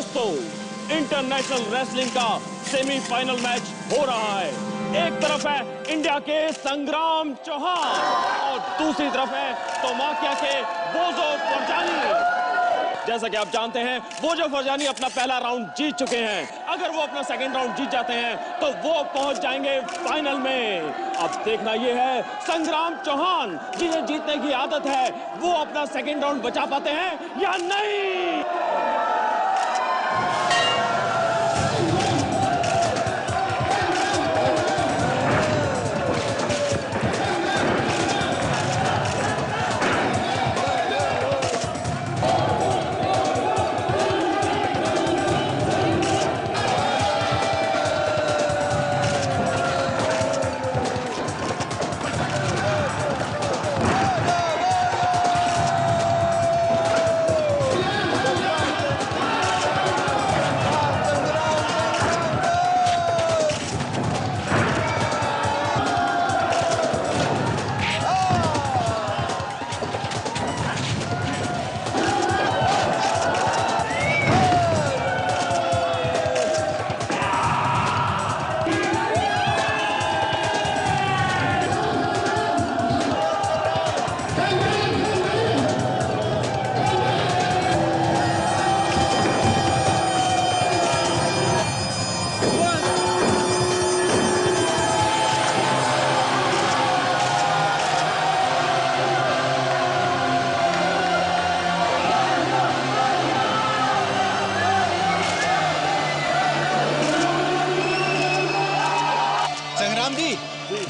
दोस्तों, international wrestling का semifinal match हो रहा है। एक तरफ है इंडिया के संग्राम चौहान और दूसरी तरफ है तोमाकिया के बोजो फरजानी। जैसा कि आप जानते हैं, बोजो फरजानी अपना पहला राउंड जीत चुके हैं। अगर वो अपना सेकंड राउंड जीत जाते हैं तो वो पहुंच जाएंगे फाइनल में। अब देखना ये है संग्राम चौहान, जिन्हें जीतने की आदत है, वो अपना सेकंड राउंड बचा पाते हैं या नहीं।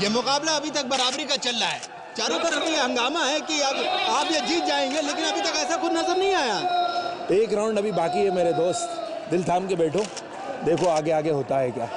ये मुकाबला अभी तक बराबरी का चल रहा है। चारों तरफ ये हंगामा है कि अब आप ये जीत जाएंगे, लेकिन अभी तक ऐसा कुछ नजर नहीं आया। एक राउंड अभी बाकी है मेरे दोस्त, दिल थाम के बैठो, देखो आगे आगे होता है क्या।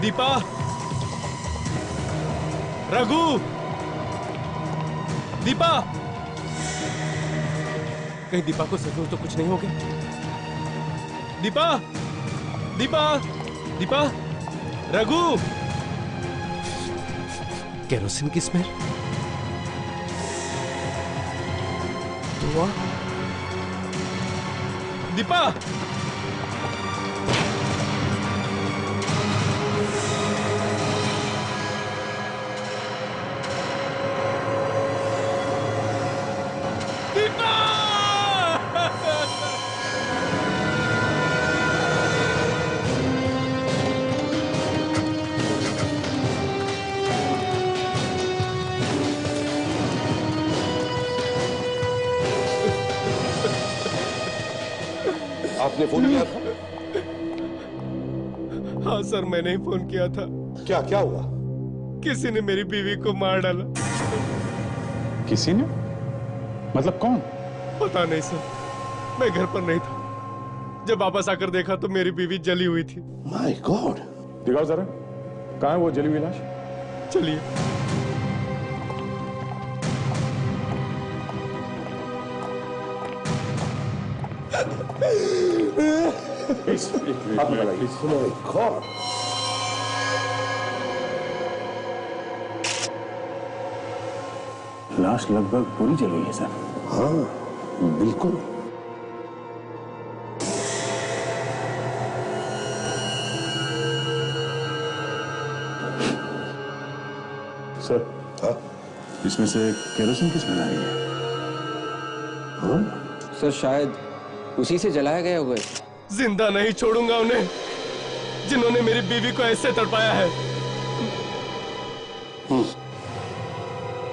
दीपा, रघु, दीपा, कहीं दीपा को जरूर तो कुछ नहीं हो गया। दीपा, दीपा, दीपा, रघु, केरोसिन की स्मेल। धुआं। दीपा, आपने फोन किया था? हाँ सर, मैंने ही फोन किया था। क्या क्या हुआ? किसी ने मेरी बीवी को मार डाला। किसी ने? मतलब कौन? पता नहीं सर, मैं घर पर नहीं था। जब वापस आकर देखा तो मेरी बीवी जली हुई थी। My God! दिखाओ जरा, कहाँ है वो जली हुई लाश? चलिए। आप बताइए। My God! लाश लगभग पूरी जली है सर। हाँ बिल्कुल। सर, हाँ? इसमें से केरोसिन की स्मेल आ रही है। हाँ? सर शायद उसी से जलाया गया होगा। जिंदा नहीं छोड़ूंगा उन्हें जिन्होंने मेरी बीवी को ऐसे तड़पाया है।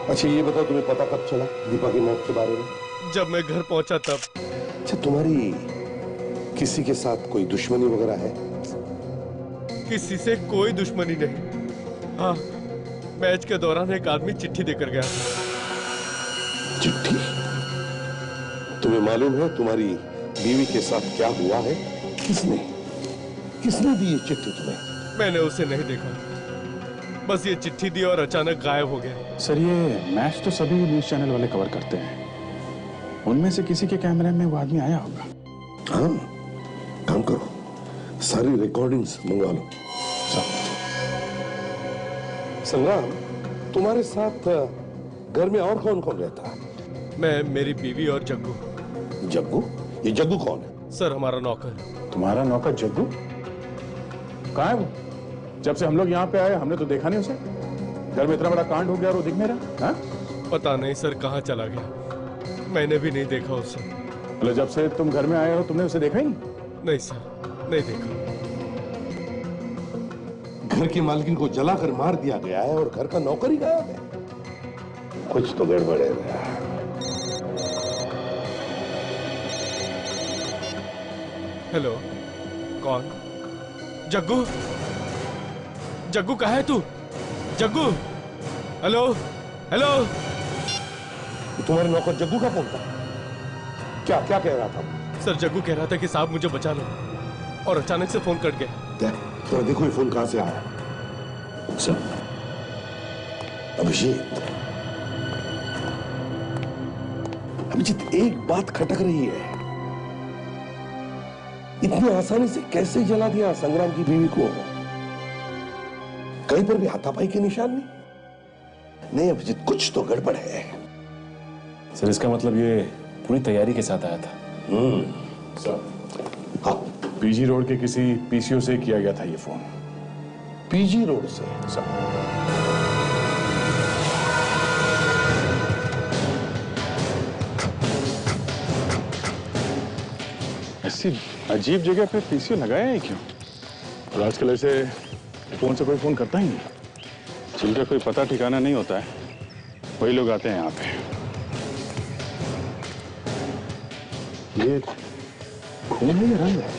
अच्छा ये बताओ, तुम्हें पता कब चला दीपा की मौत के बारे में? जब मैं घर पहुंचा तब। अच्छा, तुम्हारी किसी के साथ कोई दुश्मनी वगैरह है? किसी से कोई दुश्मनी नहीं। हाँ, मैच के दौरान एक आदमी चिट्ठी देकर गया था। चिट्ठी? तुम्हें मालूम है तुम्हारी बीवी के साथ क्या हुआ है? किसने दी ये चिट्ठी तुम्हें? मैंने उसे नहीं देखा, बस ये चिट्ठी दी और अचानक गायब हो गया। सर, ये मैच तो सभी न्यूज चैनल वाले कवर करते हैं। उनमें से किसी के कैमरे में वो आदमी आया होगा। हाँ, काम करो, सारी रिकॉर्डिंग्स मंगवा लो। संग्राम, तुम्हारे साथ घर में और कौन कौन रहता है? मैं, मेरी बीवी और जग्गू। जग्गू? ये जग्गू कौन है? सर, हमारा नौकर। तुम्हारा नौकर जग्गू? कहाँ है वो? जब से हम लोग यहाँ पे आए हमने तो देखा नहीं उसे। घर में इतना बड़ा कांड हो गया और वो दिख नहीं रहा। हाँ? पता नहीं सर कहाँ चला गया, मैंने भी नहीं देखा उसे। मतलब जब से तुम घर में आए हो तुमने उसे देखा ही नहीं? नहीं सर, नहीं देखा। घर की मालकिन को जलाकर मार दिया गया है और घर का नौकर ही गायब है। कुछ तो गड़बड़ है। हेलो, कौन? जग्गू? जग्गू कहाँ है तू? जग्गू? Hello, hello. तुम्हारे नौकर जग्गू का फोन था? क्या क्या कह रहा था? सर, जग्गू कह रहा था कि साहब मुझे बचा लो, और अचानक से फोन कट गया। तो देखो ये फोन कहां से आया। सर, अभिजीत, अभिजीत एक बात खटक रही है। इतनी आसानी से कैसे जला दिया संग्राम की बीवी को? कहीं पर भी हाथापाई के निशान नहीं? नहीं अभिजीत, कुछ तो गड़बड़ है। सर, इसका मतलब ये पूरी तैयारी के साथ आया था। सर, हाँ, पीजी रोड के किसी पीसीओ से किया गया था ये फोन। पीजी रोड से? सर, ऐसी अजीब जगह पे पीसीओ लगाया है क्यों? और आजकल ऐसे फोन से कोई फोन करता ही नहीं। जिनका कोई पता ठिकाना नहीं होता है वही लोग आते हैं यहाँ पे। ये खून है या रंग है?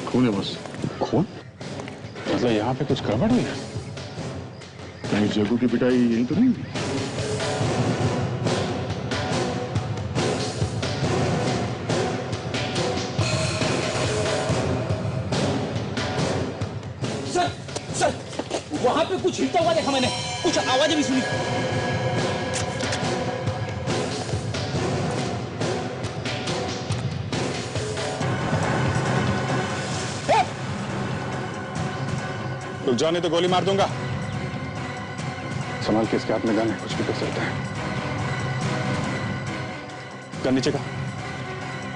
खून है बस। खून? मतलब यहाँ पे कुछ गड़बड़ हुई है? कहीं जग्गू की पिटाई यही तो नहीं? सर, सर, वहां पे कुछ हिलता हुआ देखा मैंने, कुछ आवाजें भी सुनी। रुक जाने तो गोली मार दूंगा। संभाल के, इसके हाथ में गन है, कुछ भी कर सकता है। कर नीचे का,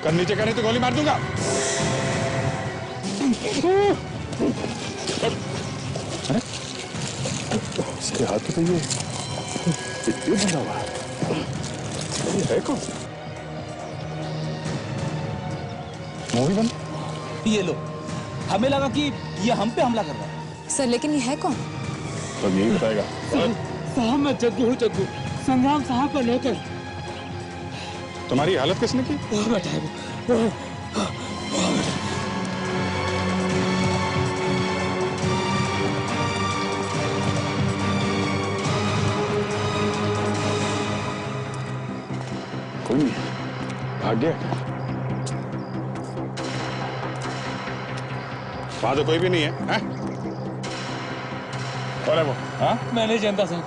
कर नीचे का, नहीं तो गोली मार दूंगा। अरे इसके हाथ पे ये बंधा हुआ है। ये है कौन? मूवी बंद? ये लो, हमें लगा कि ये हम पे हमला कर रहा है। सर, लेकिन ये है कौन? तब यही बताएगा। साहब, मैं जग्गू हूँ, जग्गू, संग्राम साहब का नौकर। तुम्हारी हालत किसने की? कोई नहीं, भाग गया क्या? वहां तो कोई भी नहीं है, हैं? कौन है वो? हाँ? मैं नहीं जानता साहब,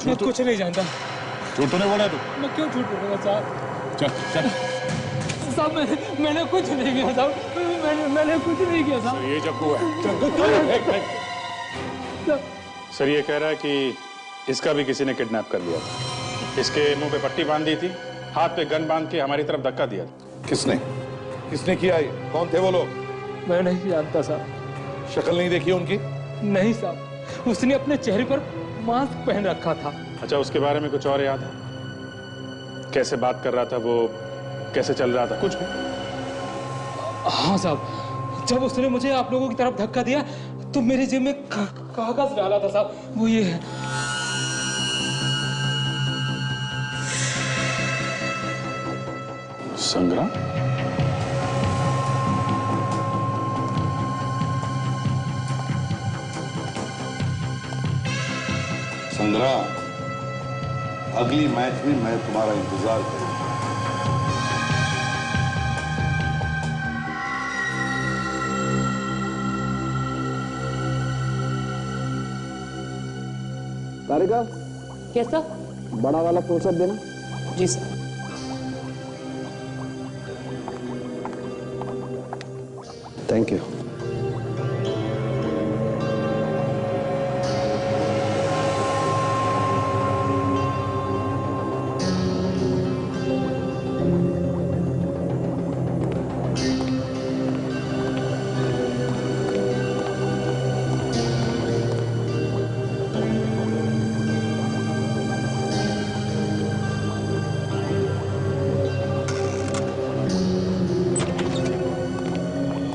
मैं कुछ नहीं जानता। झूठ तो नहीं बोला तू? मैं क्यों झूठ बोलूंगा साहब? चल चल। साहब मैंने कुछ नहीं किया साहब, मैंने कुछ नहीं किया साहब। ये जग्गू है। सर ये कह रहा है कि इसका भी किसी ने किडनैप कर लिया था। इसके मुंह पे पट्टी बांध दी थी, हाथ पे गन बांध के हमारी तरफ धक्का दिया। किसने किसने किया ये? कौन थे वो लोग? मैं नहीं जानता साहब। शक्ल नहीं देखी उनकी? नहीं साहब, उसने अपने चेहरे पर मास्क पहन रखा था। अच्छा, उसके बारे में कुछ और याद है? कैसे बात कर रहा था वो, कैसे चल रहा था, कुछ भी? हाँ साहब, जब उसने मुझे आप लोगों की तरफ धक्का दिया तो मेरे जेब में कागज डाला था साहब, वो ये है। संग्राम? संग्राम, अगली मैच में मैं तुम्हारा इंतजार करूंगा। तारिका, कैसा? बड़ा वाला फुर्सत देना। जी सर। Thank you.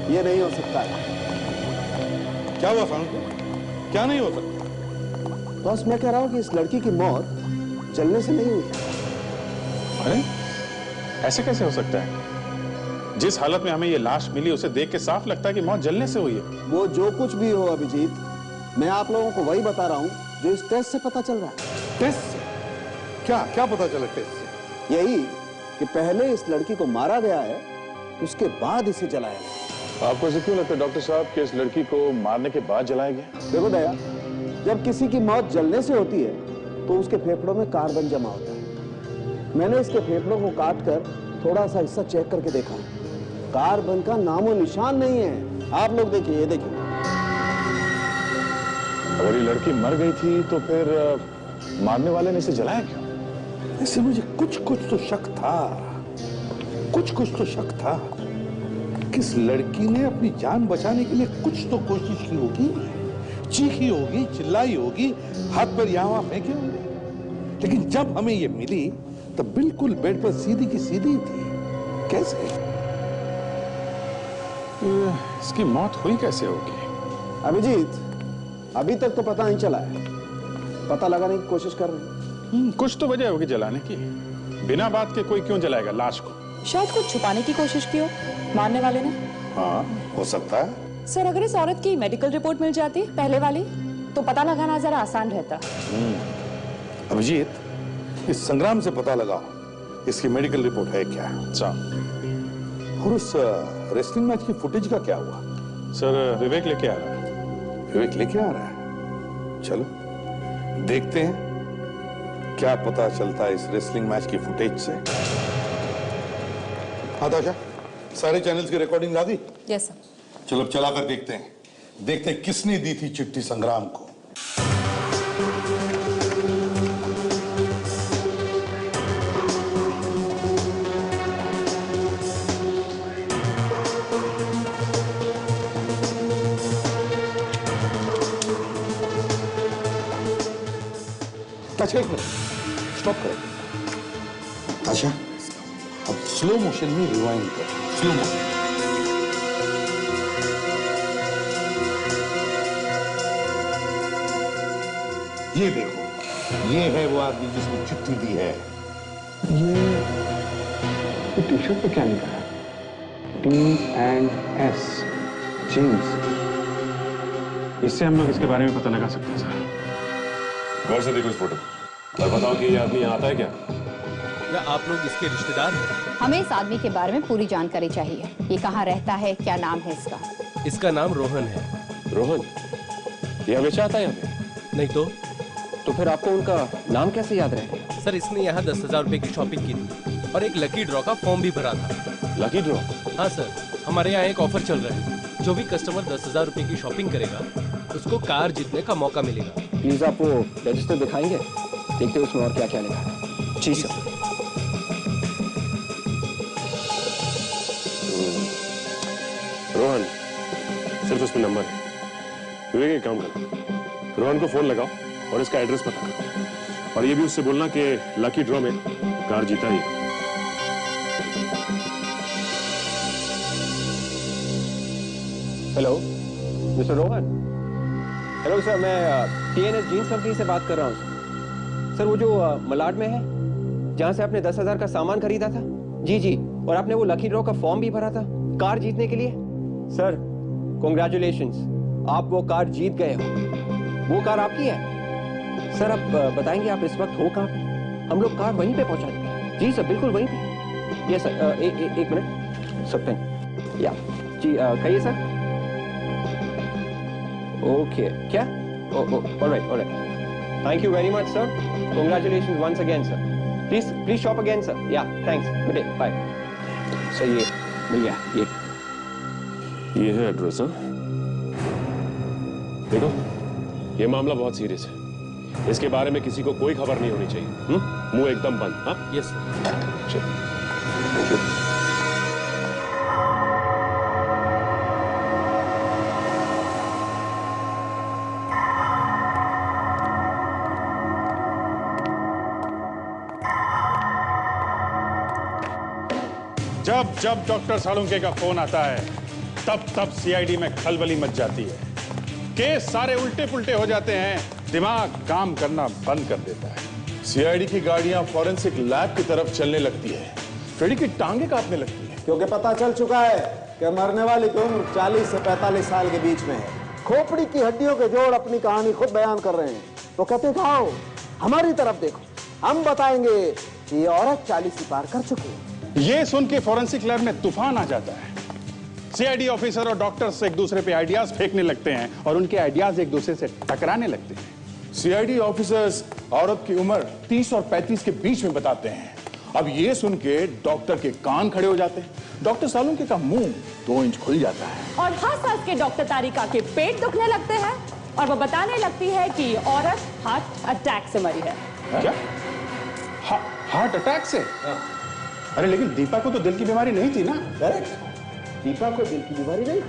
ये नहीं हो सकता है। क्या हुआ फारूक? क्या नहीं हो सकता? बस मैं कह रहा हूं कि इस लड़की की मौत जलने से नहीं हुई। अरे ऐसे कैसे हो सकता है? जिस हालत में हमें ये लाश मिली उसे देख के साफ लगता है कि मौत जलने से हुई है। वो जो कुछ भी हो अभिजीत, मैं आप लोगों को वही बता रहा हूं जो इस टेस्ट से पता चल रहा है। टेस्ट से? क्या क्या पता चला टेस्ट से? यही कि पहले इस लड़की को मारा गया है, उसके बाद इसे जलाया गया। आपको ऐसे क्यों लगता है डॉक्टर साहब कि इस लड़की को मारने के बाद जलाया गया? देखो दया, जब किसी की मौत जलने से होती है तो उसके फेफड़ों में कार्बन जमा होता है। मैंने इसके फेफड़ों को काटकर थोड़ा सा हिस्सा चेक करके देखा, कार्बन का नामो निशान नहीं है। आप लोग देखिए, ये देखिए। अगर ये लड़की मर गई थी तो फिर मारने वाले ने इसे जलाया क्यों? इससे मुझे कुछ तो शक था, कुछ तो शक था। किस लड़की ने अपनी जान बचाने के लिए कुछ तो कोशिश की होगी, चीखी होगी, चिल्लाई होगी, हाथ पर यहाँ फेंके होंगे। लेकिन जब हमें ये मिली तब बिल्कुल बेड पर सीधी की सीधी थी। कैसे? इसकी मौत हुई कैसे होगी? अभिजीत, अभी तक तो पता नहीं चला है। पता लगाने की कोशिश कर रहे हैं। कुछ तो वजह होगी जलाने की। बिना बात के कोई क्यों जलाएगा लाश को? शायद कुछ छुपाने की कोशिश की हो मारने वाले ने। हाँ, हो सकता है। सर, अगर इस औरत की मेडिकल रिपोर्ट मिल जाती पहले वाली तो पता लगाना जरा आसान रहता। अभिजीत, इस संग्राम से पता लगाओ इसकी मेडिकल रिपोर्ट है क्या। अच्छा। और उस रेसलिंग मैच की फुटेज का क्या हुआ? सर विवेक लेके आ रहा है। विवेक लेके आ रहा है? चलो देखते हैं क्या पता चलता है इस रेसलिंग मैच की फुटेज से। हाँ ताशा, सारे चैनल्स की रिकॉर्डिंग ला दी? Yes sir. चलो अब चला कर देखते हैं किसने दी थी चिट्ठी संग्राम को। ताशा एक मिनट, स्टॉप करो। ताशा, अब स्लो मोशन में रिवाइंड कर, स्लो मोशन। ये देखो, ये है वो आदमी जिसको चिट्ठी दी है। टी शर्ट पे क्या लिखा है? D&S jeans. इससे हम लोग इसके बारे में पता लगा सकते हैं सर। गौर से देखो इस फोटो और बताओ कि ये आदमी यहाँ आता है क्या? क्या आप लोग इसके रिश्तेदार हैं? हमें इस आदमी के बारे में पूरी जानकारी चाहिए। ये कहाँ रहता है, क्या नाम है इसका? इसका नाम रोहन है। रोहन? ये हमेशा आता है यहाँ पे? नहीं तो फिर आपको उनका नाम कैसे याद रहेगा? सर, इसने यहाँ 10,000 रुपए की शॉपिंग की थी और एक लकी ड्रॉ का फॉर्म भी भरा था। Lucky draw? हाँ सर, हमारे यहाँ एक ऑफर चल रहा है। जो भी कस्टमर 10,000 रुपए की शॉपिंग करेगा उसको कार जीतने का मौका मिलेगा। प्लीज आप वो रजिस्टर दिखाएंगे, देखते उसमें और क्या क्या लिखा है। जी सर। रोहन, सिर्फ उसमें नंबर है। विवेक, एक काम करो, रोहन को फोन लगाओ और इसका एड्रेस पता करो और ये भी उससे बोलना कि लकी ड्रॉ में कार जीता ही। Hello mister Rohan. Hello sir, मैं T&S जीन्स कंपनी से बात कर रहा हूँ सर। वो जो मलाड में है, जहाँ से आपने 10,000 का सामान खरीदा था। जी, और आपने वो लकी ड्रॉ का फॉर्म भी भरा था कार जीतने के लिए। सर कॉन्ग्रेचुलेशंस, आप वो कार जीत गए हो। वो कार आपकी है। सर आप बताएंगे आप इस वक्त हो कहाँ पे? हम लोग कार वहीं पे पहुंचा देंगे। जी सर, बिल्कुल वहीं पे। ये सर एक मिनट सकते हैं या जी, कहिए सर। ओके, क्या? Alright. Thank you very much sir. Congratulations once again sir. Please shop again sir. Yeah thanks, good day, bye. Sir ये मिल गया। ये है एड्रेस। देखो, ये मामला बहुत सीरियस है। इसके बारे में किसी को कोई खबर नहीं होनी चाहिए। मुंह एकदम बंद। हाँ, यस सर। चलो। जब डॉक्टर सालुंके का फोन आता है तब सीआईडी में खलबली मच जाती है। केस सारे उल्टे पुल्टे हो जाते हैं, दिमाग काम करना बंद कर देता है। सीआईडी की गाड़ियां फॉरेंसिक लैब की तरफ चलने लगती है, फ्रेडी की टांगे कांपने लगती है। क्योंकि पता चल चुका है कि मरने वाले की उम्र 40 से 45 साल के बीच में है। खोपड़ी की हड्डियों के जोड़ अपनी कहानी खुद बयान कर रहे हैं। तो कहते खाओ, हमारी तरफ देखो, हम बताएंगे कि ये औरत 40 ही पार कर चुकी है। ये सुन के फॉरेंसिक लैब में तूफान आ जाता है। सीआईडी ऑफिसर और डॉक्टर्स एक दूसरे पे आइडियाज फेंकने लगते हैं और उनके आइडियाज एक दूसरे से टकराने लगते हैं। सीआईडी ऑफिसर्स औरत की उम्र 30 और 35 के बीच में बताते हैं। अब ये सुन के डॉक्टर के कान खड़े हो जाते हैं, डॉक्टर सालुंके का मुंह 2 इंच खुल जाता है और हंस के डॉक्टर तारिका के पेट दुखने लगते हैं और वो बताने लगती है कि औरत हार्ट अटैक से मरी है। क्या? हार्ट अटैक से? अरे लेकिन दीपा को तो दिल की बीमारी नहीं थी ना? करेक्ट, दीपा को दिल की बीमारी नहीं।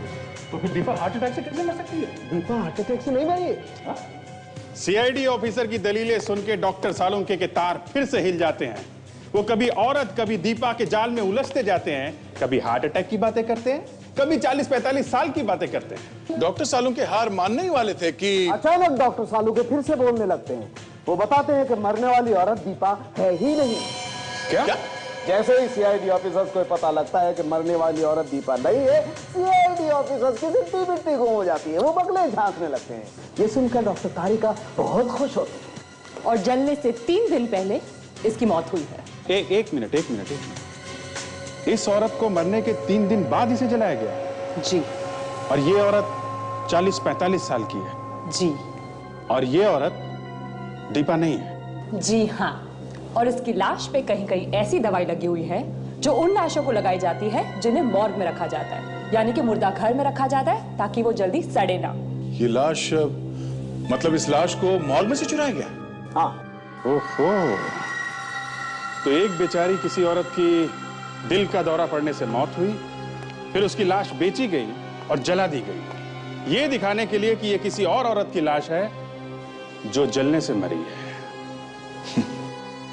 तो फिर दीपा हार्ट अटैक से कैसे मर सकती है? दीपा हार्ट अटैक से नहीं मरी। सीआईडी ऑफिसर की दलीलें सुन के डॉक्टर सालुंके के तार फिर से हिल जाते हैं। वो कभी औरत, कभी दीपा के जाल में उलझते जाते हैं, कभी हार्ट अटैक की बातें करते हैं, कभी 40-45 साल की बातें करते हैं। डॉक्टर सालुंके हार मानने ही वाले थे कि अचानक डॉक्टर सालुंके फिर से बोलने लगते हैं। वो बताते हैं कि मरने वाली औरत दीपा है ही नहीं। क्या? जैसे ही सीआईडी ऑफिसर्स को पता लगता है कि मरने वाली औरत दीपा नहीं है, सीआईडी ऑफिसर्स की मिट्टी गुम हो जाती है। वो बगले झांकने लगते हैं। ये सुनकर डॉक्टर तारिका बहुत खुश होती है। और जलने से 3 दिन पहले इसकी मौत हुई है। एक मिनट। इस औरत को मरने के 3 दिन बाद इसे जलाया गया? जी। और ये औरत 40-45 साल की है? जी। और ये औरत दीपा नहीं है? जी हाँ। और इसकी लाश पे कहीं कहीं ऐसी दवाई लगी हुई है जो उन लाशों को लगाई जाती है जिन्हें मॉर्ग में रखा जाता है, यानी कि मुर्दा घर में रखा जाता है ताकि वो जल्दी सड़े ना। ये लाश, मतलब इस लाश को मॉर्ग में से चुराया गया? हाँ। ओहो, तो एक बेचारी किसी औरत की दिल का दौरा पड़ने से मौत हुई, फिर उसकी लाश बेची गई और जला दी गई, ये दिखाने के लिए कि ये किसी और औरत की लाश है जो जलने से मरी है।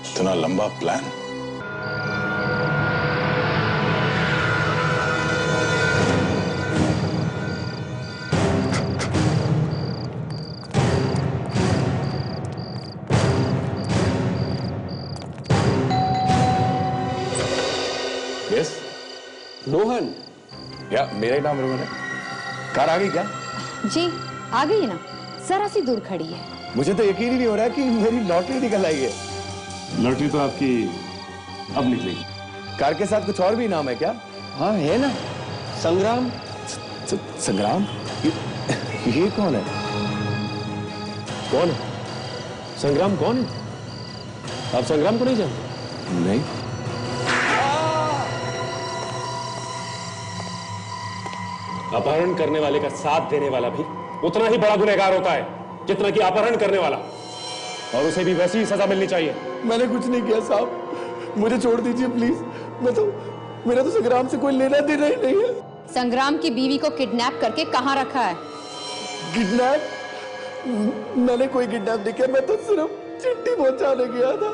इतना लंबा प्लान। रोहन? या मेरा ही नाम रोहन है। कार आ गई क्या? जी आ गई ना, जरा सी दूर खड़ी है। मुझे तो यकीन ही नहीं हो रहा कि मेरी लॉटरी निकल आई है। लॉटरी तो आपकी अब निकलेगी। कार के साथ कुछ और भी इनाम है क्या? हाँ है ना, संग्राम। संग्राम? ये कौन है? कौन है? संग्राम कौन है? आप संग्राम को नहीं जानते? नहीं। अपहरण करने वाले का साथ देने वाला भी उतना ही बड़ा गुनहगार होता है जितना कि अपहरण करने वाला, और उसे भी वैसी ही सजा मिलनी चाहिए। मैंने कुछ नहीं किया साहब, मुझे छोड़ दीजिए प्लीज। मेरा तो संग्राम से कोई लेना देना ही नहीं है। संग्राम की बीवी को किडनैप करके कहाँ रखा है? किडनैप? मैंने कोई किडनैप नहीं किया, मैं तो सिर्फ चिट्ठी पहुंचाने गया था।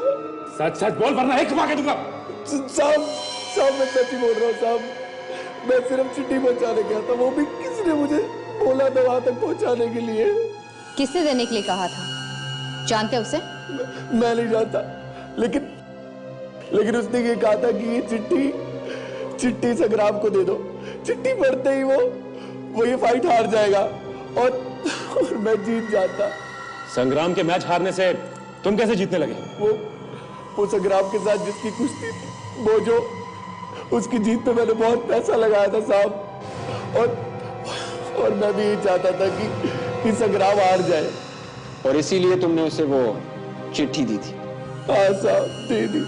सच सच बोल वरना एक घुमा के दूंगा। साहब मैं सच ही बोल रहा हूँ साहब, मैं सिर्फ चिट्ठी पहुंचाने गया था, वो भी किसने मुझे बोला था वहां तक पहुंचाने के लिए। किसने देने के लिए कहा था? जानते उसे? मैं नहीं जानता, लेकिन उसने ये कहा था कि ये चिट्ठी संग्राम को दे दो। चिट्ठी पढ़ते ही वो ये फाइट हार जाएगा और मैं जीत जाता। संग्राम के मैच हारने से तुम कैसे जीतने लगे? वो संग्राम के साथ जिसकी कुश्ती थी, वो जो उसकी जीत पे मैंने बहुत पैसा लगाया था साहब, और मैं भी यही चाहता था कि संग्राम हार जाए, और इसीलिए तुमने उसे वो चिट्ठी दी थी? हाँ साहब, दे दी।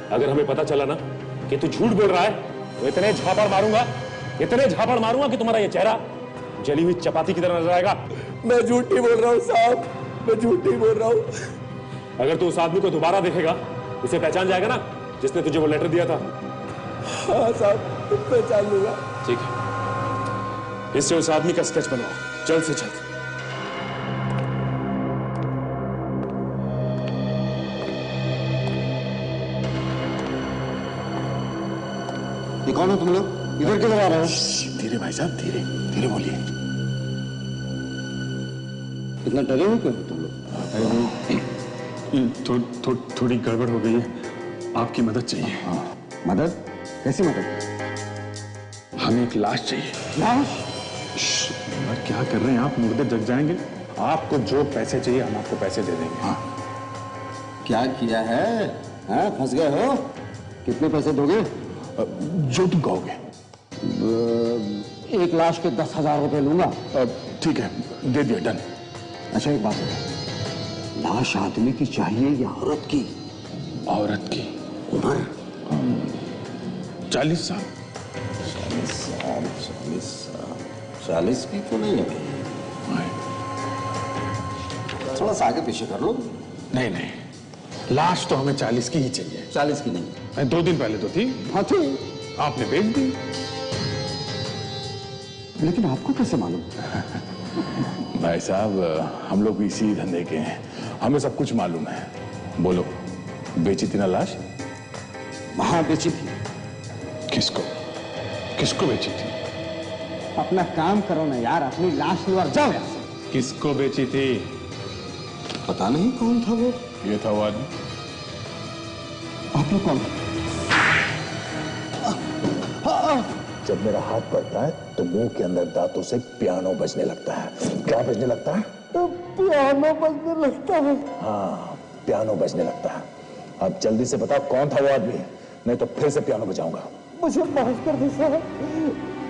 अगर हमें पता चला ना कि तू झूठ बोल रहा है तो इतने झापड़ मारूंगा कि तुम्हारा ये चेहरा जली हुई चपाती की तरह नजर आएगा। मैं झूठ नहीं बोल रहा हूँ साहब, मैं झूठ नहीं बोल रहा हूँ। अगर तू उस आदमी को दोबारा देखेगा, उसे पहचान जाएगा ना जिसने तुझे वो लेटर दिया था? हाँ साहब, पहचान लूंगा। ठीक है, इससे उस आदमी का स्केच बनाओ जल्द से जल्द। ये कौन हो तुम लोग? इधर किधर आ रहे हो? धीरे भाई साहब, धीरे धीरे बोलिए। इतना डरे हुए क्यों तुम लोग? थोड़ी गड़बड़ हो गई है, आपकी मदद चाहिए। हाँ, मदद? कैसी मदद? हमें एक लाश चाहिए। लाश? क्या कर रहे हैं आप? मुर्दे जग जाएंगे। आपको जो पैसे चाहिए हम आपको पैसे दे देंगे। हाँ। क्या किया है? हाँ, फंस गए हो? कितने पैसे दोगे? जो तुम कहोगे। एक लाश के 10,000 रुपए लूंगा। ठीक है, दे दिया, डन। अच्छा एक बात बता, लाश आदमी की चाहिए या औरत की? औरत की। उम्र? 40 साल। 40 की तो नहीं है। थोड़ा सा आगे पीछे कर लो। नहीं, लाश तो हमें 40 की ही चाहिए। 40 की नहीं। 2 दिन पहले तो थी। हाँ थी। आपने बेच दी। लेकिन आपको कैसे मालूम? भाई साहब, हम लोग भी इसी धंधे के हैं, हमें सब कुछ मालूम है। बोलो, बेची थी ना लाश? वहां बेची थी। किसको बेची थी? अपना काम करो ना यार, अपनी लाश लो और जाओ यहाँ से। किसको बेची थी? पता नहीं कौन था वो। ये था वो आदमी। आप लोग कौन? जब मेरा हाथ पड़ता है तो मुंह के अंदर दांतों से पियानो बजने लगता है। क्या बजने लगता है? पियानो बजने लगता है। हाँ, पियानो बजने लगता है। अब जल्दी से बताओ कौन था वो आदमी, नहीं तो फिर से पियानो बजाऊंगा। मुझे माफ कर दो साहब,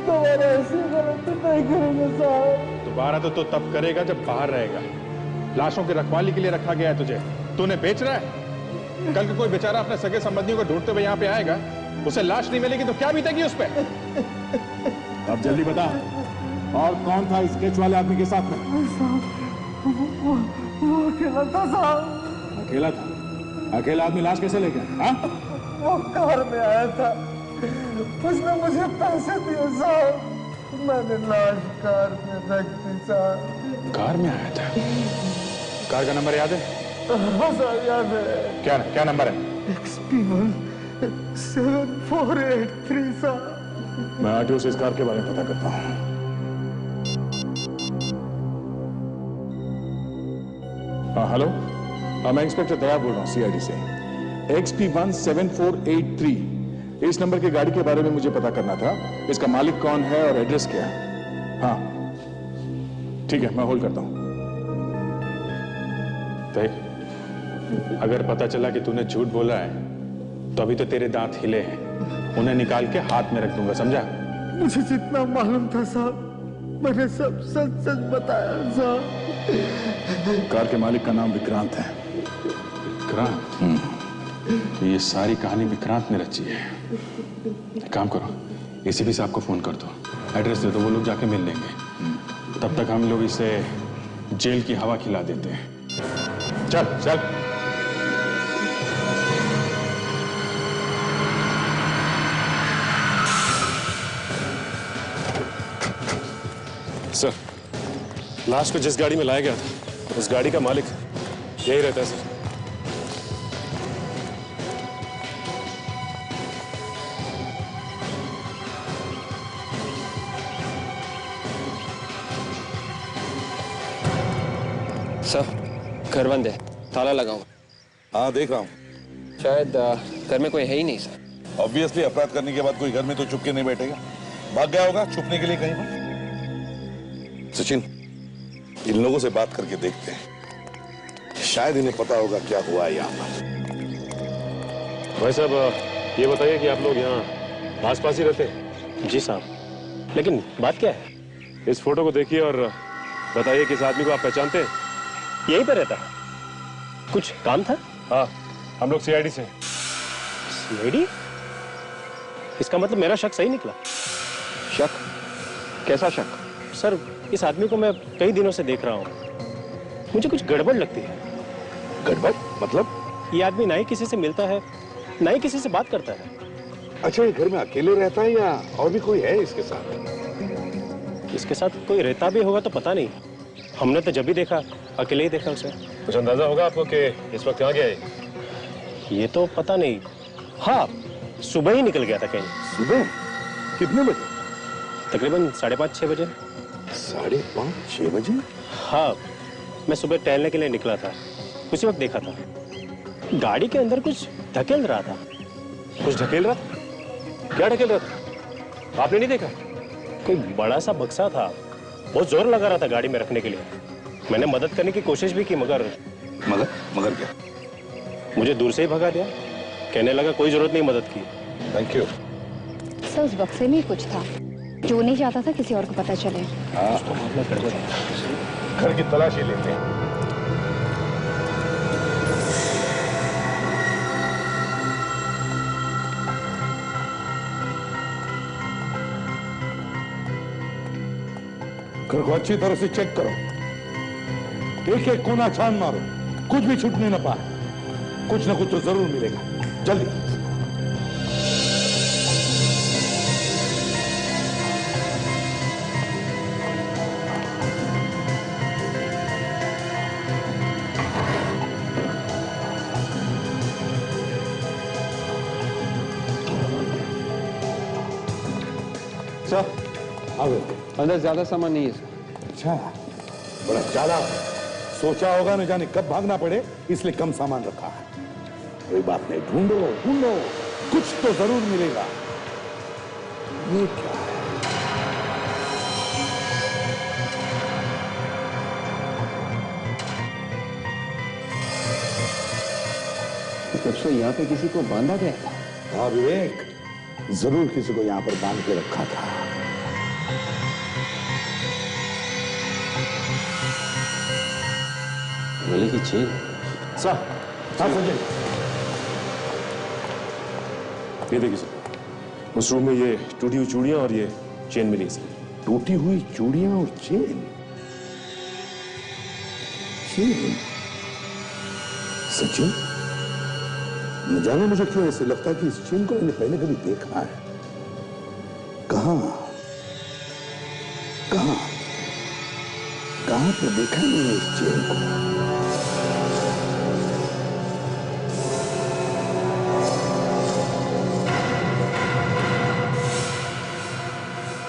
दोबारा ऐसी गलती नहीं करूंगा साहब। दोबारा तो तब करेगा जब बाहर रहेगा। लाशों की रखवाली के लिए रखा गया है तुझे, तूने बेच रहा है। कल को कोई बेचारा अपने सगे संबंधियों को ढूंढते हुए यहाँ पे आएगा, उसे लाश नहीं मिलेगी तो क्या बीतेगी उस पर? अब जल्दी बता, और कौन था स्केच वाले आदमी के साथ में? वो अकेला था साहब। अकेला था? अकेला आदमी लाश कैसे लेके आया? वो कार में आया था, उसने मुझे पैसे दिए साहब, मैंने लाश कार में रख दी साहब। कार में आया था? कार का नंबर याद है? हाँ साहब याद है। क्या नंबर है? XP1 7483 साहब। मैं आरटीओ से इस कार के बारे में पता करता हूँ। हाँ हेलो, मैं इंस्पेक्टर दया बोल रहा हूँ CID से। XP1 7483 इस नंबर की गाड़ी के बारे में मुझे पता करना था। इसका मालिक कौन है और एड्रेस क्या है। हाँ ठीक है, मैं होल्ड करता हूं। देख, अगर पता चला कि तूने झूठ बोला है तो अभी तो तेरे दांत हिले हैं, उन्हें निकाल के हाथ में रख दूंगा, समझा? मुझे जितना मालूम था साहब मैंने सब सच सच बताया साहब। कार के मालिक का नाम विक्रांत है। विक्रांत? ये सारी कहानी विक्रांत ने रची है। एक काम करो, एसीपी साहब को फोन कर दो, एड्रेस दे दो, वो लोग जाके मिल लेंगे। तब तक हम लोग इसे जेल की हवा खिला देते हैं। चल चल। सर, लाश को जिस गाड़ी में लाया गया था उस गाड़ी का मालिक यही रहता है सर। सर, घर बंद है, ताला लगा हुआ। हाँ देख रहा हूँ। शायद घर में कोई है ही नहीं सर। ऑब्वियसली अपराध करने के बाद कोई घर में तो चुप के नहीं बैठेगा, भाग गया होगा छुपने के लिए कहीं पर। सचिन, इन लोगों से बात करके देखते हैं, शायद इन्हें पता होगा क्या हुआ है यहाँ पर। भाई साहब, ये बताइए कि आप लोग यहाँ आसपास ही रहते हैं? जी साहब। लेकिन बात क्या है? इस फोटो को देखिए और बताइए कि इस आदमी को आप पहचानते हैं? यहीं पे रहता है। कुछ काम था? हाँ, हम लोग सीआईडी से। सीआईडी? इसका मतलब मेरा शक सही निकला। शक? कैसा शक? सर, इस आदमी को मैं कई दिनों से देख रहा हूँ, मुझे कुछ गड़बड़ लगती है। गड़बड़ मतलब? ये आदमी ना ही किसी से मिलता है, ना ही किसी से बात करता है। अच्छा, ये घर में अकेले रहता है या और भी कोई है इसके साथ? इसके साथ कोई रहता भी होगा तो पता नहीं, हमने तो जब भी देखा अकेले ही देखा उसे। कुछ अंदाजा होगा आपको कि इस वक्त कहाँ गया है? ये तो पता नहीं। हाँ, सुबह ही निकल गया था कहीं। सुबह? कितने बजे? तकरीबन 5:30-6 बजे। 5:30-6 बजे? हाँ, मैं सुबह टहलने के लिए निकला था, उसी वक्त देखा था। गाड़ी के अंदर कुछ धकेल रहा था। कुछ ढकेल रहा था? क्या ढकेल रहा था? आपने नहीं देखा? कोई बड़ा सा बक्सा था, बहुत जोर लगा रहा था गाड़ी में रखने के लिए। मैंने मदद करने की कोशिश भी की, मगर क्या? मुझे दूर से ही भगा दिया। कहने लगा कोई जरूरत नहीं मदद की। Thank you. सर, उस बक्से में कुछ था जो नहीं चाहता था किसी और को पता चले। घर की तलाशी लेते हैं। घर को अच्छी तरह से चेक करो, एक एक कोना छान मारो, कुछ भी छूटने न पाए। कुछ ना कुछ तो जरूर मिलेगा, जल्दी। सर, अंदर ज्यादा सामान नहीं है सर। अच्छा, बड़ा चालाक है। सोचा होगा न जाने कब भागना पड़े, इसलिए कम सामान रखा है। कोई बात नहीं, ढूंढो ढूंढो, कुछ तो जरूर मिलेगा। ये क्या है? तब से यहाँ पे किसी को बांधा गया था? हाँ विवेक, जरूर किसी को यहाँ पर बांध के रखा था। गले की चेन? सर, हाँ संजय, ये देखिए सर, उस रूम में ये टूटी हुई चूड़ियां और ये चेन मिली सर। टूटी हुई चूड़ियां और चेन? सचिन, न जाने मुझे क्यों ऐसे लगता है कि इस चेन को मैंने पहले कभी देखा है। कहां कहां कहां पर देखा मैंने इस चेन को?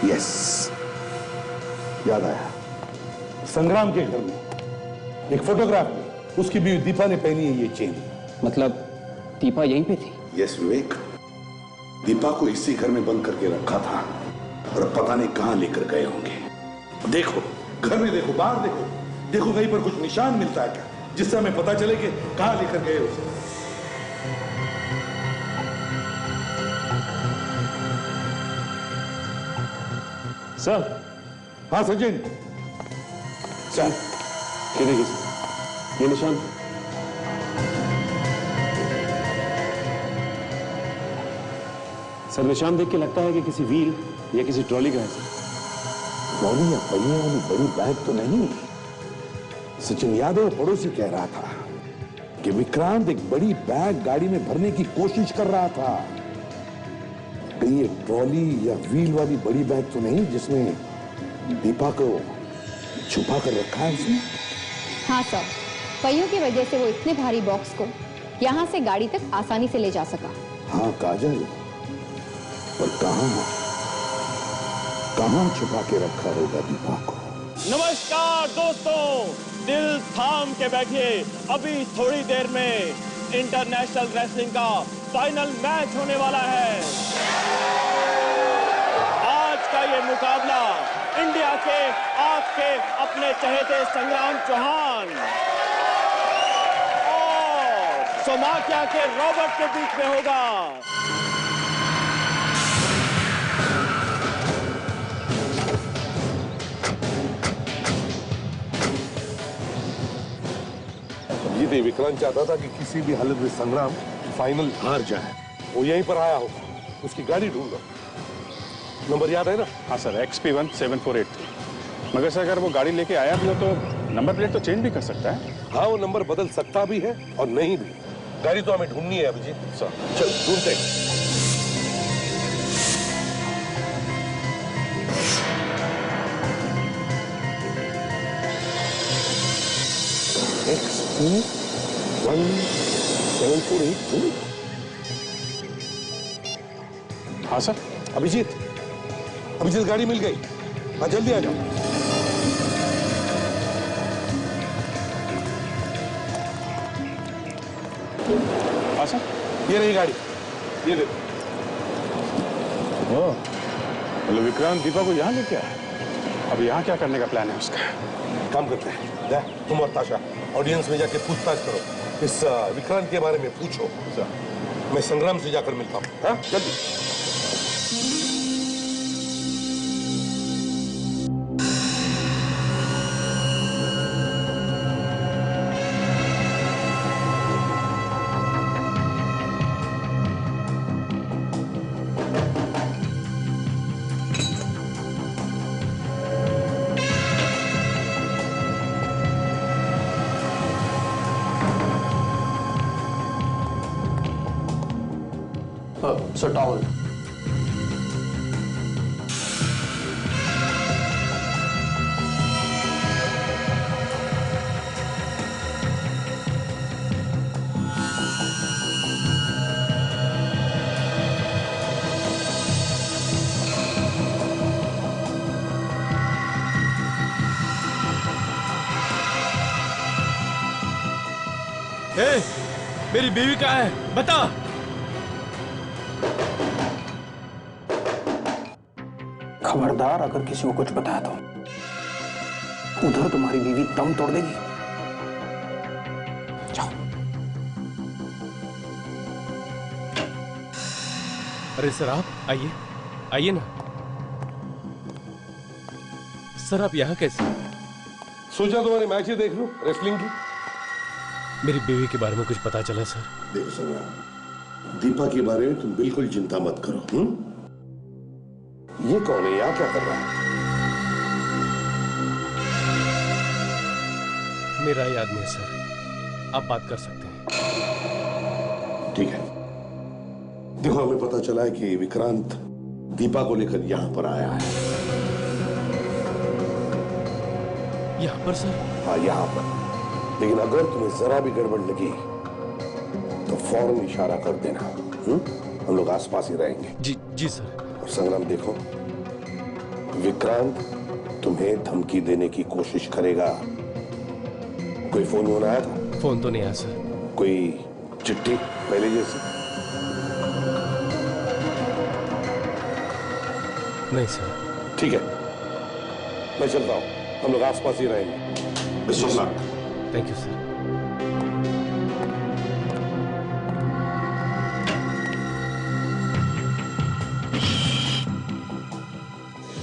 यस, याद आया। संग्राम के घर में एक फोटोग्राफ में उसकी बीवी दीपा ने पहनी है ये चेन। मतलब दीपा यहीं पे थी? यस विवेक, दीपा को इसी घर में बंद करके रखा था और अब पता नहीं कहां लेकर गए होंगे। देखो, घर में देखो, बाहर देखो, देखो कहीं पर कुछ निशान मिलता है क्या, जिससे हमें पता चले कि कहां लेकर गए उसे। सर। हाँ सचिन। सर, ये देखिए ये निशान। सर, निशान देख के लगता है कि किसी व्हील या किसी ट्रॉली का है सर। ट्रॉली या पहिए वाली बड़ी बैग तो नहीं। सचिन यादव पड़ोसी कह रहा था कि विक्रांत एक बड़ी बैग गाड़ी में भरने की कोशिश कर रहा था। कहीं ये ट्रॉली या व्हील वाली बड़ी बैग तो नहीं जिसमें दीपा को छुपा कर रखा है उसने? हाँ सर, पहियों की वजह से वो इतने भारी बॉक्स को यहाँ से गाड़ी तक आसानी से ले जा सका। हाँ काजल, पर कहां छुपा के रखा होगा दीपा को? नमस्कार दोस्तों, दिल थाम के बैठिए, अभी थोड़ी देर में इंटरनेशनल रेसलिंग का फाइनल मैच होने वाला है। आज का ये मुकाबला इंडिया के आपके अपने चहेते संग्राम चौहान और सोमाकिया के रॉबर्ट के बीच में होगा। ये विक्रांत चाहता था कि किसी भी हालत में संग्राम फाइनल हार जाए। वो यहीं पर आया होगा, उसकी गाड़ी ढूंढ लो। नंबर याद है ना? हाँ सर, XP17483। मगर सर अगर वो गाड़ी लेके आया भी हो तो नंबर प्लेट तो चेंज भी कर सकता है। हाँ, वो नंबर बदल सकता भी है और नहीं भी। गाड़ी तो हमें ढूंढनी है अभिजीत। सर चल ढूंढते हैं। XP17482। हाँ सर। अभिजीत, गाड़ी मिल गई। हाँ जल्दी आ जाओ। हाँ सर, ये रही गाड़ी, ये देखो। मतलब विक्रांत दीपा को यहाँ लेके आया। अब यहाँ क्या करने का प्लान है उसका? काम करते हैं, जा तुम और ताशा ऑडियंस में जाके पूछताछ करो, इस विक्रांत के बारे में पूछो। मैं संग्राम से जाकर मिलता हूँ। हाँ जल्दी। Sir, towel. मेरी बीवी कहाँ है? बता। खबरदार, अगर किसी को कुछ बताया तो उधर तुम्हारी बीवी दम तोड़ देगी। जाओ। अरे सर, आप आइए, आइए ना। सर आप यहाँ कैसे? सोचा तुम्हारी मैच ही देख लो, रेसलिंग की। मेरी बीवी के बारे में कुछ पता चला सर? देखो संग्राम, दीपा के बारे में तुम बिल्कुल चिंता मत करो। ये कौन है? यहाँ क्या कर रहा है? मेरा ही आदमी है सर, आप बात कर सकते हैं। ठीक है। देखो, हमें पता चला है कि विक्रांत दीपा को लेकर यहाँ पर आया है। यहाँ पर सर? हाँ यहाँ पर। लेकिन अगर तुम्हें जरा भी गड़बड़ लगी तो फौरन इशारा कर देना। हम लोग आसपास ही रहेंगे। जी सर। और संग्राम देखो, विक्रांत तुम्हें धमकी देने की कोशिश करेगा। कोई फोन आया था? फोन तो नहीं आया सर। कोई चिट्ठी पहले जैसी? नहीं सर। ठीक है, मैं चलता हूँ, हम लोग आसपास ही रहेंगे। Thank you sir.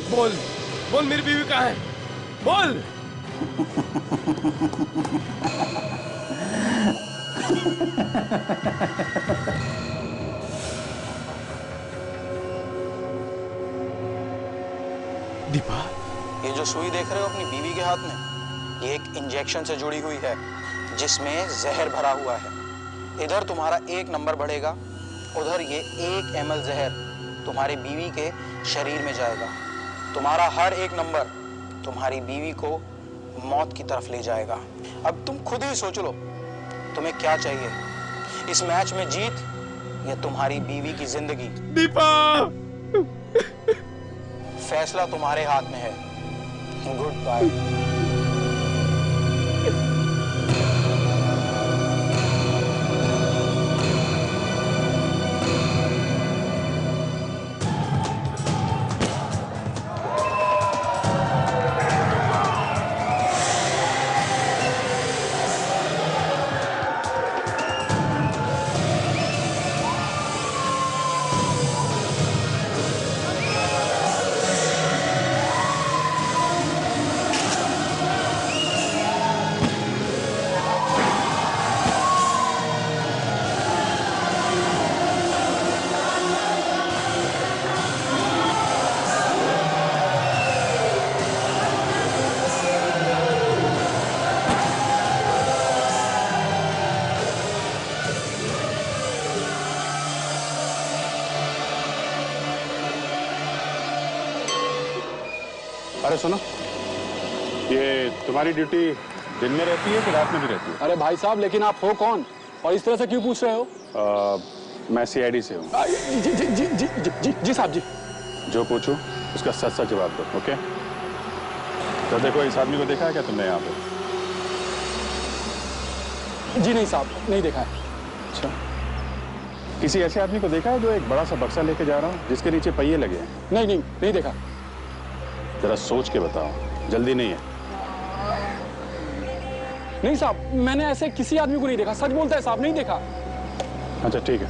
बोल बोल, मेरी बीवी कहाँ है? बोल। दीपा, ये जो सुई देख रहे हो अपनी बीवी के हाथ में, ये एक इंजेक्शन से जुड़ी हुई है जिसमें जहर भरा हुआ है। इधर तुम्हारा 1 नंबर बढ़ेगा, उधर ये 1 ml जहर तुम्हारी बीवी के शरीर में जाएगा। तुम्हारा हर 1 नंबर तुम्हारी बीवी को मौत की तरफ ले जाएगा। अब तुम खुद ही सोच लो, तुम्हें क्या चाहिए, इस मैच में जीत या तुम्हारी बीवी की जिंदगी? दीपा, फैसला तुम्हारे हाथ में है। Good bye. अरे सुनो, ये तुम्हारी ड्यूटी दिन में रहती है कि रात में भी रहती है? अरे भाई साहब, लेकिन आप हो कौन और इस तरह से क्यों पूछ रहे हो? मैं CID से हूँ। जी साहब जी। जो पूछूं उसका सच सच जवाब दो, ओके? तो देखो, इस आदमी को देखा है क्या तुमने यहाँ पे? जी नहीं साहब, नहीं देखा है। अच्छा, किसी ऐसे आदमी को देखा है जो एक बड़ा सा बक्सा लेके जा रहा हो जिसके नीचे पहिए लगे हैं? नहीं देखा। जरा सोच के बताओ, जल्दी नहीं है? नहीं साहब, मैंने ऐसे किसी आदमी को नहीं देखा। सच बोलता है साहब, नहीं देखा। अच्छा ठीक है।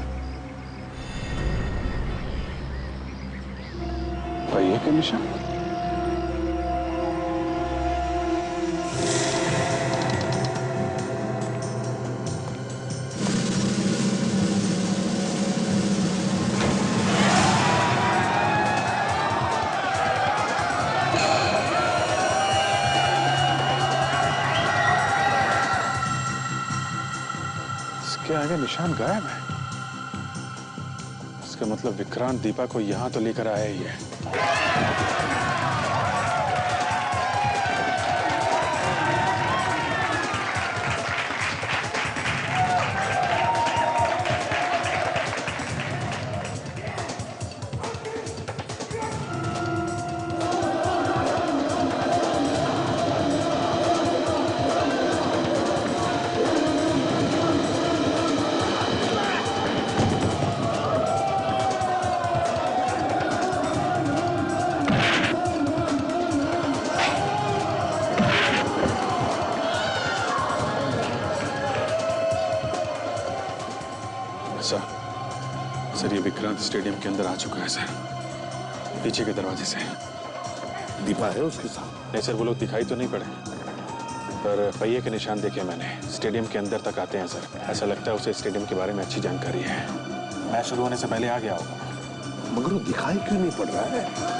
पहिए के निशान? इसके आगे निशान गायब है। इसका मतलब विक्रांत दीपा को यहां तो लेकर आया ही है। सर, ये विक्रांत स्टेडियम के अंदर आ चुका है सर, पीछे के दरवाजे से। दीपा है उसके साथ? नहीं सर, वो लोग दिखाई तो नहीं पड़े, पर पहिए के निशान देखे मैंने। स्टेडियम के अंदर तक आते हैं सर। ऐसा लगता है उसे स्टेडियम के बारे में अच्छी जानकारी है। मैच शुरू होने से पहले आ गया होगा। मगर वो दिखाई क्यों नहीं पड़ रहा है?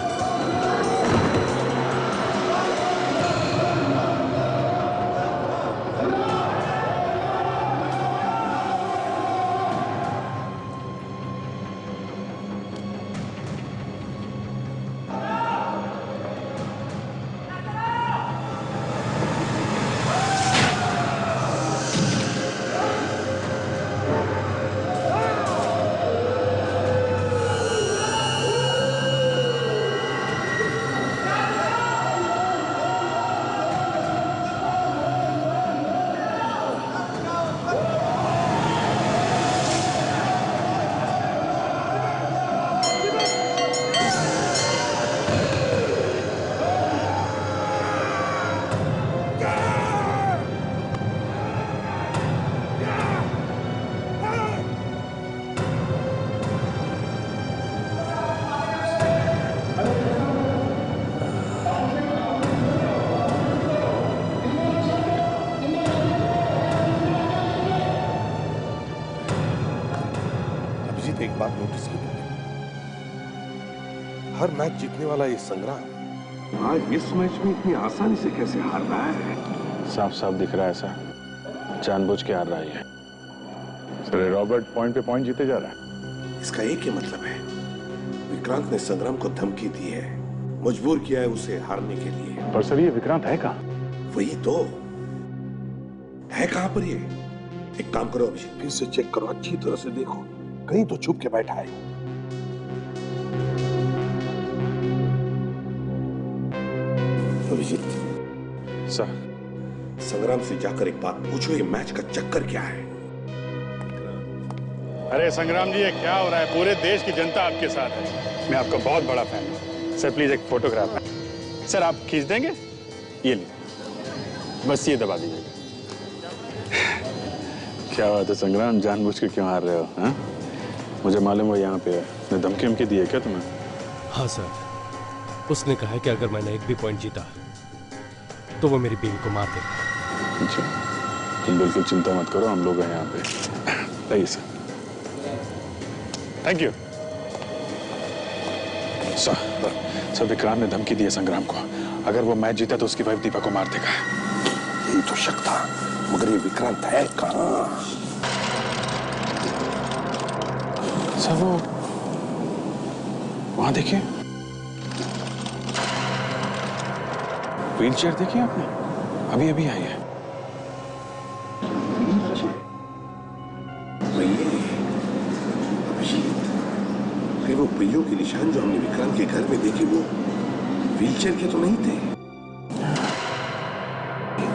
अभिजीत एक बात नोटिस की तुमने? हर मैच जीतने वाला ये संग्राम आज इस मैच में इतनी आसानी से कैसे हार रहा है? साफ साफ दिख रहा है ऐसा, जानबूझ के हार रहा है। सर रॉबर्ट पॉइंट पे पॉइंट जीते जा रहा है। इसका एक ही मतलब है, विक्रांत ने संग्राम को धमकी दी है, मजबूर किया है उसे हारने के लिए। पर सर ये विक्रांत है कहाँ? वही तो है, कहां पर ये? एक काम करो अभिजीत, फिर से चेक करो, अच्छी तरह से देखो, कहीं तो छुप के बैठा है। अभिजीत सर, संग्राम से जाकर एक बात पूछो, ये मैच का चक्कर क्या है? अरे संग्राम जी, ये क्या हो रहा है? पूरे देश की जनता आपके साथ है, मैं आपका बहुत बड़ा फैन हूँ। सर प्लीज एक फोटोग्राफ है। सर आप खींच देंगे? ये लीजिए, बस ये दबा दीजिएगा। क्या बात है संग्राम, जानबूझ के क्यों हार रहे हो? हा? मुझे मालूम है यहाँ पे है। धमकी उमकी दी है क्या तुम्हें? हाँ सर, उसने कहा है कि अगर मैंने एक भी पॉइंट जीता तो वो मेरी बीवी को मार देगा। अच्छा, तुम बिल्कुल चिंता मत करो, हम लोग हैं यहाँ पे। लाइए sir. Thank you sir. Vikrant ने धमकी दी है संग्राम को, अगर वो मैच जीता तो उसकी वाइफ दीपा को मार देगा। यही तो शक था, मगर ये विक्रांत है कहाँ? सर वो वहां देखिए, व्हील चेयर देखिए आपने, अभी अभी आई है। फिर वो पहियों के निशान जो हमने विक्रांत के घर में देखे, वो व्हीलचेयर के तो नहीं थे।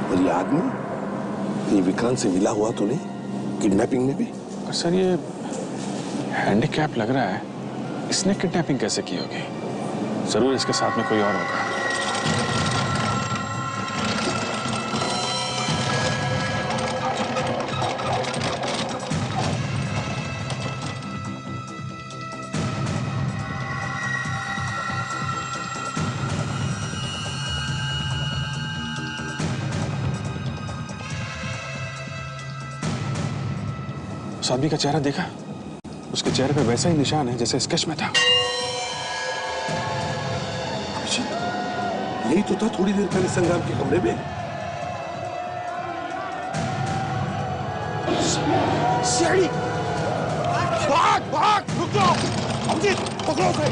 और ये आदमी ये विक्रांत से मिला हुआ तो नहीं किडनैपिंग में भी? पर सर ये हैंडीकैप लग रहा है, इसने किडनैपिंग कैसे की होगी? जरूर इसके साथ में कोई और होगा। उस आदमी का चेहरा देखा? उसके चेहरे पे वैसा ही निशान है जैसे स्केच में था। यही तो था थोड़ी देर पहले संग्राम के कमरे में। सीढ़ी! भाग भाग, रुक जाओ! अभिजीत, पकड़ो उसे!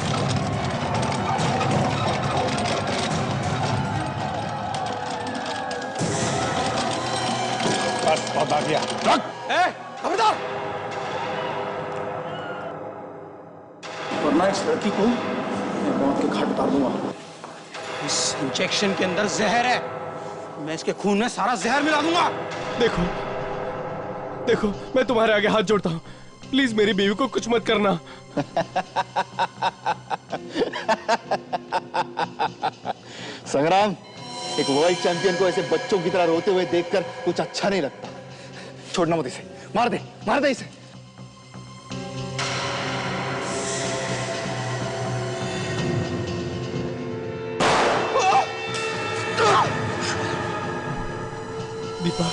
बस बहुत आ गया। रख! खबरदार! वरना इस लड़की को मैं मौत के घाट उतार दूंगा। इस इंजेक्शन के अंदर जहर है, मैं इसके खून में सारा जहर मिला दूंगा। देखो देखो, मैं तुम्हारे आगे हाथ जोड़ता हूँ, प्लीज मेरी बीवी को कुछ मत करना। संग्राम, एक वर्ल्ड चैंपियन को ऐसे बच्चों की तरह रोते हुए देखकर कुछ अच्छा नहीं लगता। छोड़ना मत इसे, मार दे इसे। दीपा,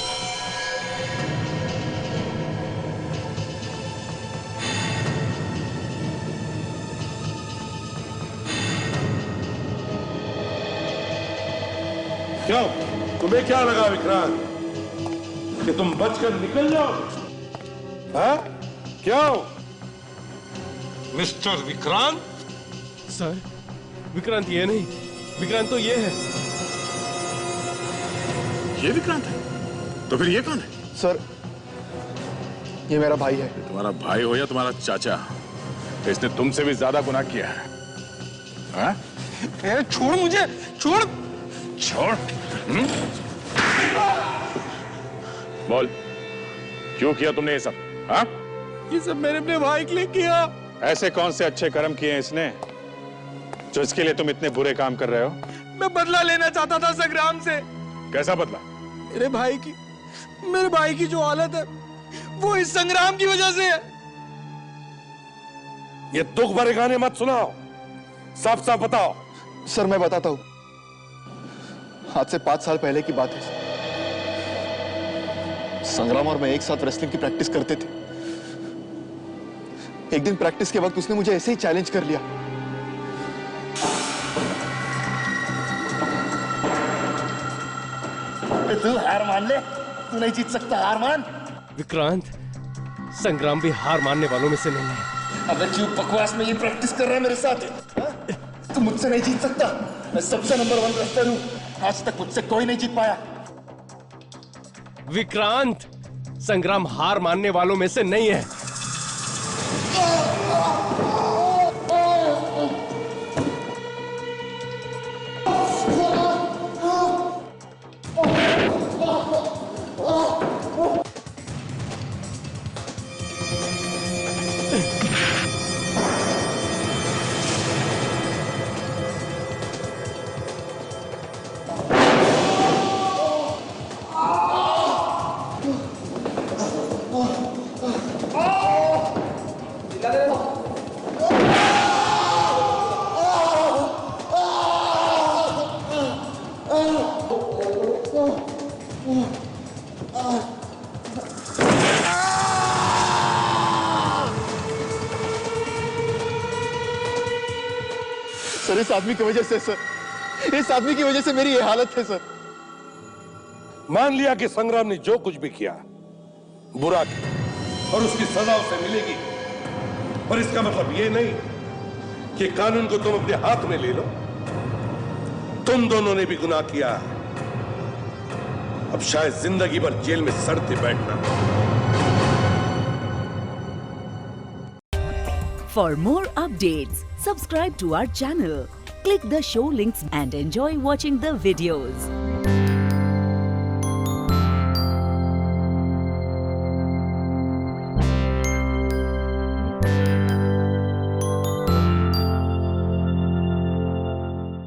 क्यों? तुम्हें क्या लगा विक्रांत कि तुम बचकर निकल जाओ? हाँ? क्यों? मिस्टर विक्रांत? सर, विक्रांत ये नहीं, विक्रांत तो ये है। ये विक्रांत है? तो फिर ये कौन है? सर, ये मेरा भाई है। तुम्हारा भाई हो या तुम्हारा चाचा, इसने तुमसे भी ज्यादा गुनाह किया है। हाँ? छोड़ मुझे, छोड़! छोड़? बोल, क्यों किया तुमने ये सब? हाँ? ये सब मैंने अपने भाई के लिए किया। ऐसे कौन से अच्छे कर्म किए हैं इसने जो इसके लिए तुम इतने बुरे काम कर रहे हो? मैं बदला लेना चाहता था संग्राम से। कैसा बदला? मेरे भाई की जो हालत है वो इस संग्राम की वजह से है। ये दुख भरे गाने मत सुनाओ, साफ साफ बताओ। सर मैं बताता हूं, आज से 5 साल पहले की बात है। संग्राम और मैं एक साथ रेसलिंग की प्रैक्टिस करते थे। एक दिन प्रैक्टिस के वक्त उसने मुझे ऐसे ही चैलेंज कर लिया। तू हार मान ले, तू नहीं जीत सकता, हार मान। विक्रांत, संग्राम भी हार मानने वालों में से नहीं है। अबे क्यों बकवास में ये प्रैक्टिस कर रहा है मेरे साथ? तू मुझसे नहीं जीत सकता, मैं सबसे नंबर 1 रेसलर हूँ, आज तक मुझसे कोई नहीं जीत पाया। विक्रांत, संग्राम हार मानने वालों में से नहीं है। सर, इस आदमी की वजह से सर, इस आदमी की वजह से मेरी ये हालत है सर। मान लिया कि संग्राम ने जो कुछ भी किया बुरा किया और उसकी सजा उसे मिलेगी, पर इसका मतलब ये नहीं कि कानून को तुम अपने हाथ में ले लो। तुम दोनों ने भी गुनाह किया, अब शायद जिंदगी भर जेल में सड़ते बैठना। For more updates, subscribe to our channel, click the show links and enjoy watching the videos.